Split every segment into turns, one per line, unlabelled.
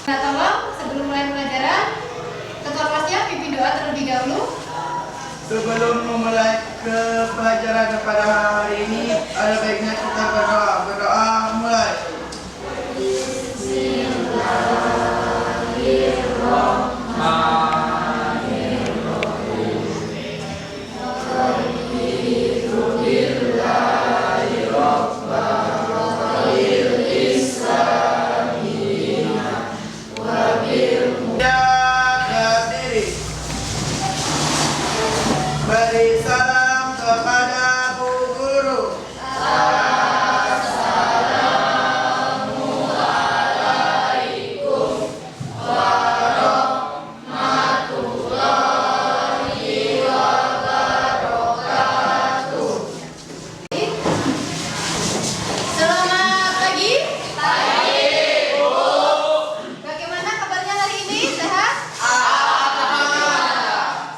Nah, tolong sebelum mulai pelajaran, ketua kelasnya pimpin doa terlebih dahulu.
Sebelum memulai ke pelajaran pada hari ini, ada baiknya kita berdoa. Berdoa mulai. Beri salam kepada Bu Guru. Assalamualaikum warahmatullahi wabarakatuh.
Selamat pagi.
Pagi, Bu.
Bagaimana kabarnya hari ini? Sehat?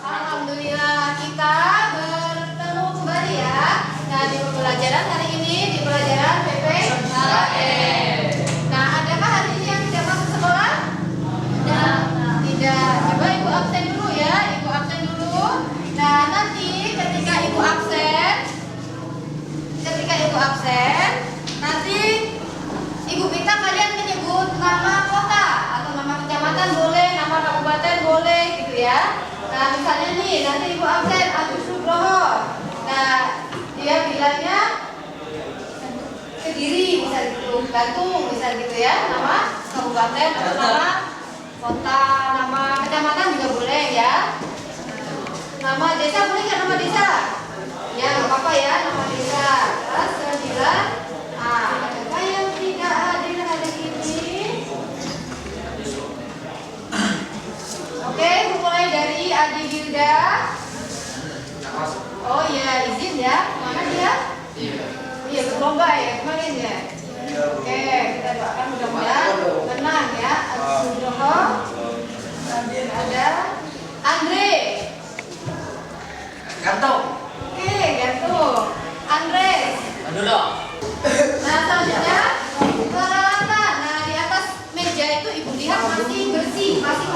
Alhamdulillah, kita bertemu kembali ya. Nah, di pelajaran hari ini, di pelajaran PPKN. Nah, adakah hari ini yang tidak masuk sekolah? Tidak. Coba Ibu absen dulu ya, Ibu absen dulu. Nah, nanti ketika Ibu absen, nanti Ibu minta kalian menyebut nama kota atau nama kecamatan boleh, nama kabupaten boleh gitu ya. Nah, misalnya nih, nanti Ibu absen Agus Nugroho. Nah, dia bilangnya Kediri misal gitu, Gantung misal gitu ya, nama kabupaten atau nama kota, nama kecamatan juga boleh ya. Nama desa boleh nggak nama desa? Ya nggak apa-apa ya, nama desa. Terus sembilan, adakah yang tidak hadir hari ini? Oke, mulai dari Adi Gilda. Oh iya, izin ya. Mana dia? Iya, berlomba ya kemarin ya. Oke, kita doakan mudah-mudahan menang ya. Agus Nugroho. Kemudian ada Andre.
Gantung.
Oke, Gantung. Andres.
Dulu.
Nah, selanjutnya peralatan. Nah, di atas meja itu Ibu lihat masih bersih, masih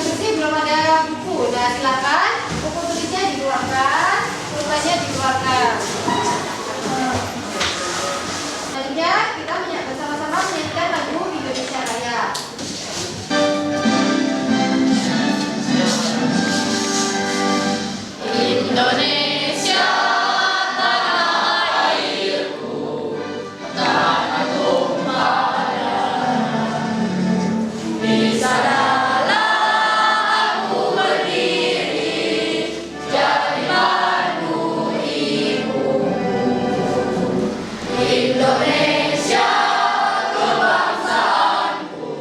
bersih, belum ada buku. Nah, silakan buku tulisnya dikeluarkan, pulpennya dikeluarkan. Selanjutnya kita bersama-sama menyanyikan lagu Indonesia Raya.
Indonesia tanah airku, tanah tumpahan. Di sanalah aku berdiri, jadi mandu ibu. Indonesia kebangsaanku,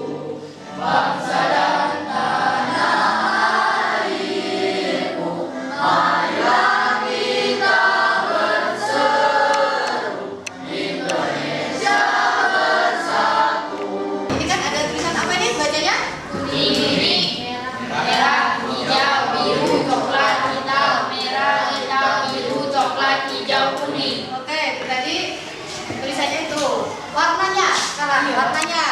bangsa dan tanah airku. Marilah kita berseru, Indonesia bersatu.
Ini kan ada tulisan apa ini bacanya?
Kuning, merah, hijau, biru, coklat, hitam, merah, hitam, biru, coklat, hijau, kuning.
Oke, tadi tulisannya itu. Warnanya, salah warnanya.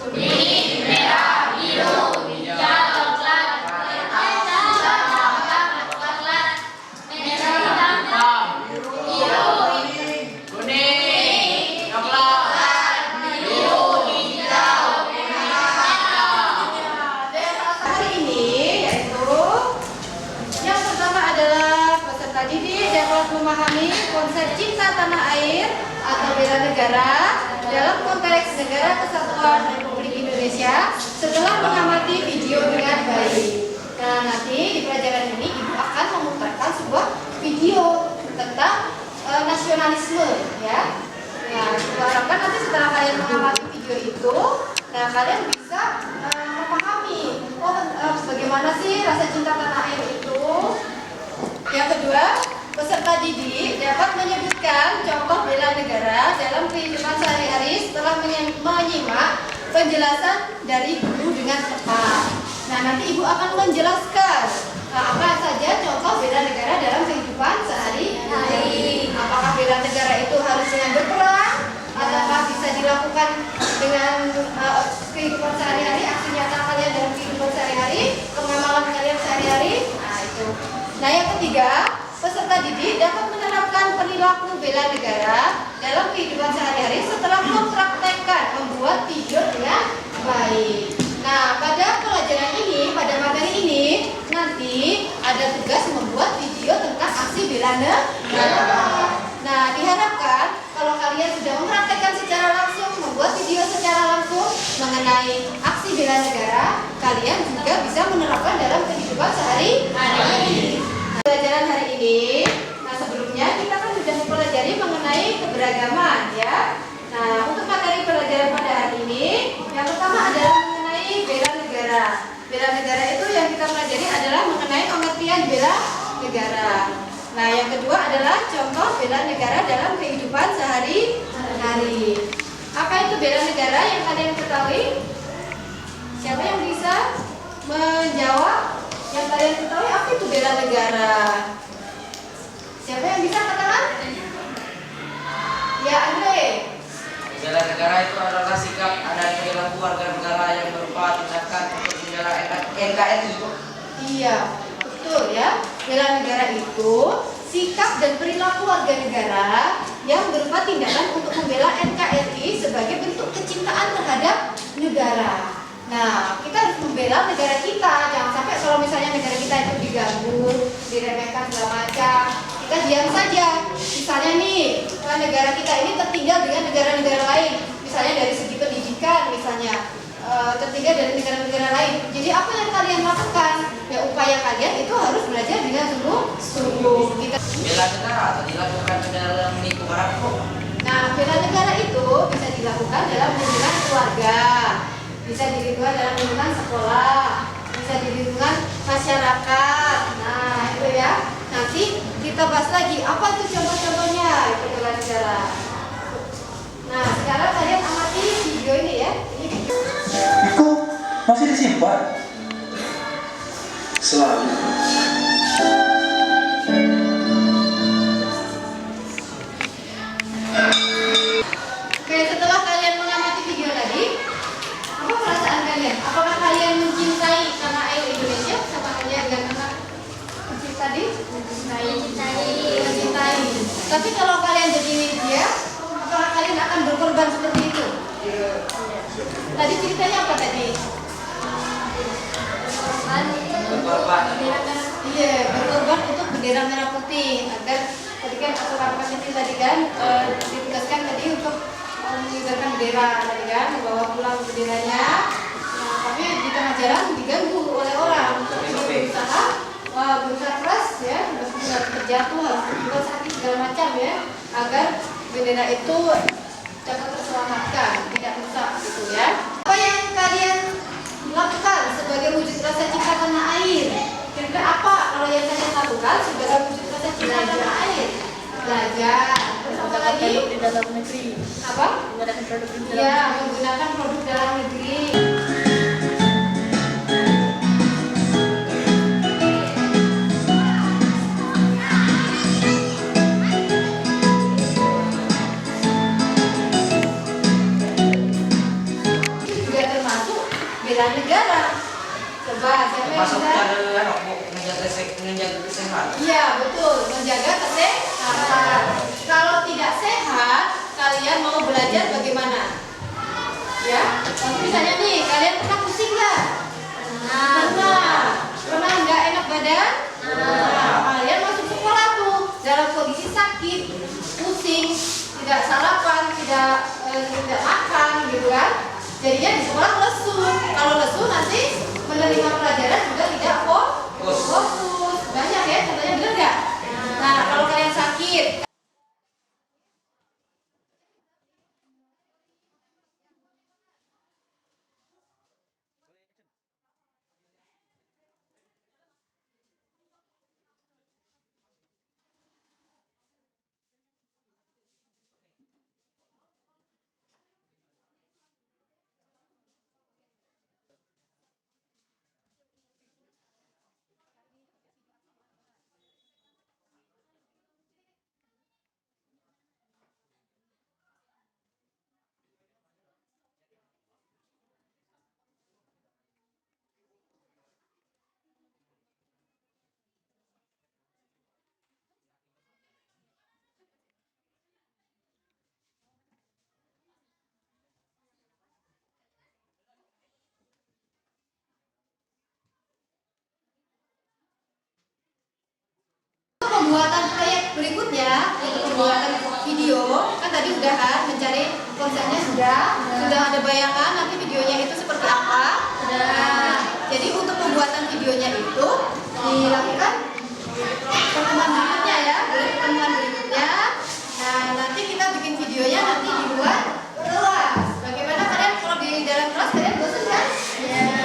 Kuning, merah, biru, hijau, coklat, hitam, coklat, merah, hitam, biru, kuning, coklat, biru, hijau,
Hari ini yaitu yang pertama adalah peserta didik dapat memahami konsep cinta tanah air atau bela negara dalam konteks Negara Kesatuan Republik Indonesia setelah mengamati video dengan baik. Nah, nanti di pelajaran ini Ibu akan memutarkan sebuah video tentang nasionalisme ya. Nah, Ibu harapkan nanti setelah kalian mengamati video itu, nah kalian bisa memahami bagaimana sih rasa cinta tanah air itu. Yang kedua, peserta didik dapat menyebutkan contoh bela negara dalam kehidupan sehari-hari setelah menyimak penjelasan dari guru dengan tepat. Nah, nanti Ibu akan menjelaskan apa saja contoh bela negara dalam kehidupan sehari-hari. Apakah bela negara itu harus dengan berperang, ataukah bisa dilakukan dengan Nah, yang ketiga, peserta didik dapat menerapkan perilaku bela negara dalam kehidupan sehari-hari setelah mempraktekkan membuat video dengan baik. Nah, pada pelajaran ini, pada materi ini, nanti ada tugas membuat video tentang aksi bela negara. Nah, diharapkan kalau kalian sudah mempraktekkan secara langsung, membuat video secara langsung mengenai aksi bela negara, kalian juga bisa menerapkan dalam kehidupan sehari-hari. Pelajaran hari ini, nah sebelumnya kita kan sudah mempelajari mengenai keberagaman ya. Nah, untuk materi pelajaran pada hari ini, yang pertama adalah mengenai bela negara. Bela negara itu yang kita pelajari adalah mengenai pengertian bela negara. Nah, yang kedua adalah contoh bela negara dalam kehidupan sehari-hari. Apa itu bela negara yang kalian ketahui? Siapa yang bisa menjawab? Yang kalian ketahui apa itu bela negara? Siapa yang bisa katakan? Ya, Andre.
Bela negara itu adalah sikap dan perilaku warga negara yang berupa tindakan untuk membela NKRI.
Iya, betul ya. Bela negara itu sikap dan perilaku warga negara yang berupa tindakan untuk membela NKRI sebagai bentuk kecintaan terhadap negara. Nah, kita harus membela negara kita. Jangan sampai kalau misalnya negara kita itu diganggu, diremehkan segala macam, kita diam saja. Misalnya nih, negara kita ini tertinggal dengan negara-negara lain. Misalnya dari segi pendidikan, misalnya tertinggal dari negara-negara lain. Jadi apa yang kalian lakukan? Ya upaya kalian itu harus belajar dengan sungguh-sungguh.
Bela negara atau dilakukan dalam lingkungan hukum.
Nah, bela negara itu bisa dilakukan dalam lingkungan keluarga, bisa di lingkungan dalam lingkungan sekolah, bisa di lingkungan masyarakat. Nah, itu ya. Nanti kita bahas lagi apa itu contoh-contohnya itu bela negara. Nah, sekarang kalian amati video ini ya. Ini video.
Kok masih disimpan? Selalu.
Oke, setelah kalian mengamati video tadi, apa perasaan kalian? Apakah kalian mencintai tanah air Indonesia sama halnya dengan anak kecil tadi? Mencintai. Tapi kalau kalian jadi dia, apakah kalian akan berkorban seperti itu? Tadi ceritanya apa tadi?
Berkorban.
Iya, berkorban untuk bendera merah putih agar tadi kan kakak kecil tadi kan ditugaskan tadi untuk mengibarkan bendera tadi kan, membawa pulang benderanya. Nah, tapi di tengah jalan diganggu oleh orang. Berusaha keras ya, harus terjatuh, harus berbuat sakit segala macam ya, agar bendera itu dapat terselamatkan, tidak rusak gitu ya. Apa yang kalian lakukan sebagai wujud rasa cinta tanah air? Kira-kira apa kalau yang kalian lakukan sebagai wujud rasa cinta tanah air? Belajar. Terus apa lagi?
Di dalam negeri.
Apa?
Menggunakan produk di dalam
Ya,
negeri.
menggunakan produk dalam negeri. Juga termasuk bela negara. Coba siapa yang
Termasuk
bisa?
menjaga kesehatan.
Iya, betul, menjaga kesehatan. Kalau tidak sehat, kalian mau belajar bagaimana? Ya, misalnya nih, kalian pernah pusing nggak? Pernah nggak enak badan? Nah, kalian masuk sekolah tuh dalam kondisi sakit, pusing, tidak sarapan, tidak makan, gitu kan? Jadinya di sekolah lesu. Kalau lesu nanti menerima pelajaran juga tidak fokus. Banyak ya, contohnya benar nggak? Nah, kalau kalian sakit, pembuatan video, kan tadi udah kan mencari konsepnya sudah ada bayangan nanti videonya itu seperti apa. Nah, jadi untuk pembuatan videonya itu dilakukan pertemuan berikutnya ya, pertemuan berikutnya. Nah, nanti kita bikin videonya nanti di luar kelas. Bagaimana kalian kalau di dalam kelas kalian bosan kan?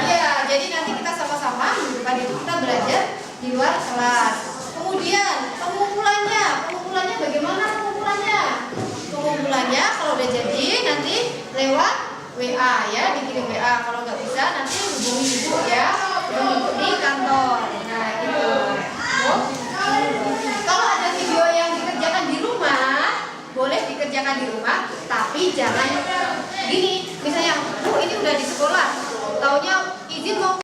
Iya. Jadi nanti kita sama-sama bukan itu kita belajar di luar kelas. Kemudian pengumpulannya bagaimana pengumpulannya? Pengumpulannya kalau udah jadi nanti lewat WA ya, dikirim WA. Kalau nggak bisa nanti hubungi ibu ya, hubungi di kantor. Nah gitu. Kalau ada video yang dikerjakan di rumah, boleh dikerjakan di rumah, tapi jangan gini. Misalnya, Bu ini udah di sekolah, taunya izin mau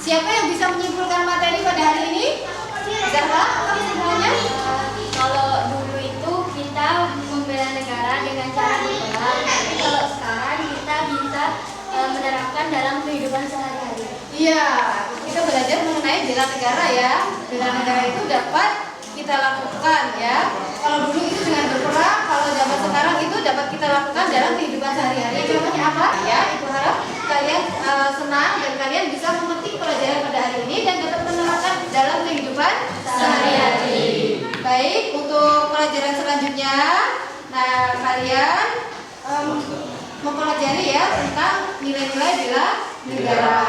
siapa yang bisa menyimpulkan materi pada hari ini? Zahra, apa sebenarnya?
Kalau dulu itu kita membela negara dengan cara berperang, tapi kalau sekarang kita bisa menerapkan dalam kehidupan sehari-hari.
Iya, kita belajar mengenai bela negara ya. Bela negara itu dapat kita lakukan ya. Kalau dulu itu dengan berperang, kalau zaman sekarang itu dapat kita lakukan dalam kehidupan sehari-hari. Contohnya apa? Ya, Ibu harap kalian senang dan kalian bisa memetik pelajaran pada hari ini dan dapat menerapkan dalam kehidupan sehari-hari. Baik, untuk pelajaran selanjutnya, nah kalian mempelajari ya tentang nilai-nilai bela negara.